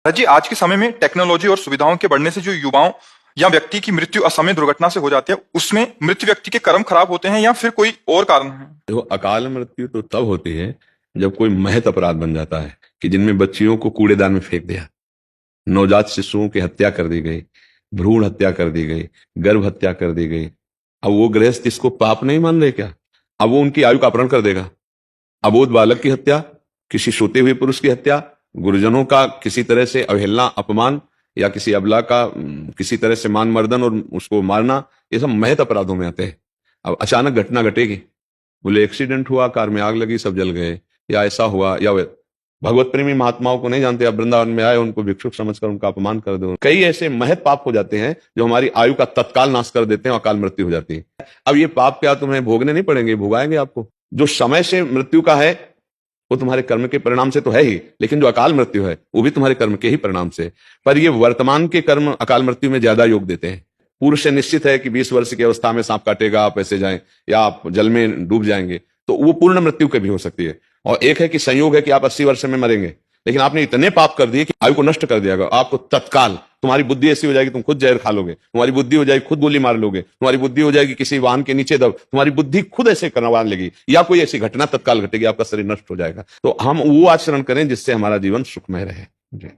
जी, आज के समय में टेक्नोलॉजी और सुविधाओं के बढ़ने से जो युवाओं या व्यक्ति की मृत्यु असमय दुर्घटना से हो जाती है, उसमें मृत व्यक्ति के कर्म खराब होते हैं या फिर कोई और कारण है? देखो, अकाल मृत्यु तो तब होती है जब कोई महत अपराध बन जाता है कि जिनमें बच्चियों को कूड़ेदान में फेंक दिया, नवजात शिशुओं की हत्या कर दी गई, भ्रूण हत्या कर दी गई, गर्भ हत्या कर दी गई। अब वो गृहस्थ इसको पाप नहीं मान रहे क्या? अब वो उनकी आयु का अपहरण कर देगा। अबोध बालक की हत्या, किसी सोते हुए पुरुष की हत्या, गुरुजनों का किसी तरह से अवहेलना, अपमान, या किसी अबला का किसी तरह से मान मर्दन और उसको मारना, ये सब महत अपराधों में आते हैं। अब अचानक घटना घटेगी, बोले एक्सीडेंट हुआ, कार में आग लगी, सब जल गए, या ऐसा हुआ, या भगवत प्रेमी महात्माओं को नहीं जानते, अब वृंदावन में आए, उनको भिक्षुक समझकर उनका अपमान कर दो। कई ऐसे महत पाप हो जाते हैं जो हमारी आयु का तत्काल नाश कर देते हैं और अकाल मृत्यु हो जाती है। अब ये पाप क्या तुम्हें भोगने नहीं पड़ेंगे, भुगाएंगे आपको। जो समय से मृत्यु का है वो तुम्हारे कर्म के परिणाम से तो है ही, लेकिन जो अकाल मृत्यु है वो भी तुम्हारे कर्म के ही परिणाम से। पर ये वर्तमान के कर्म अकाल मृत्यु में ज्यादा योग देते हैं। पूर्व से निश्चित है कि 20 वर्ष की अवस्था में सांप काटेगा, आप ऐसे जाएं, या आप जल में डूब जाएंगे, तो वो पूर्ण मृत्यु कभी हो सकती है। और एक है कि संयोग है कि आप 80 वर्ष में मरेंगे, लेकिन आपने इतने पाप कर दिए कि आयु को नष्ट कर दिया, आपको तत्काल तुम्हारी बुद्धि ऐसी हो जाएगी, तुम खुद जहर खा लोगे, तुम्हारी बुद्धि हो जाएगी खुद गोली मार लोगे, तुम्हारी बुद्धि हो जाएगी किसी वाहन के नीचे दब, तुम्हारी बुद्धि खुद ऐसे करवा लेगी, या कोई ऐसी घटना तत्काल घटेगी, आपका शरीर नष्ट हो जाएगा। तो हम वो आचरण करें जिससे हमारा जीवन सुखमय रहे। जी।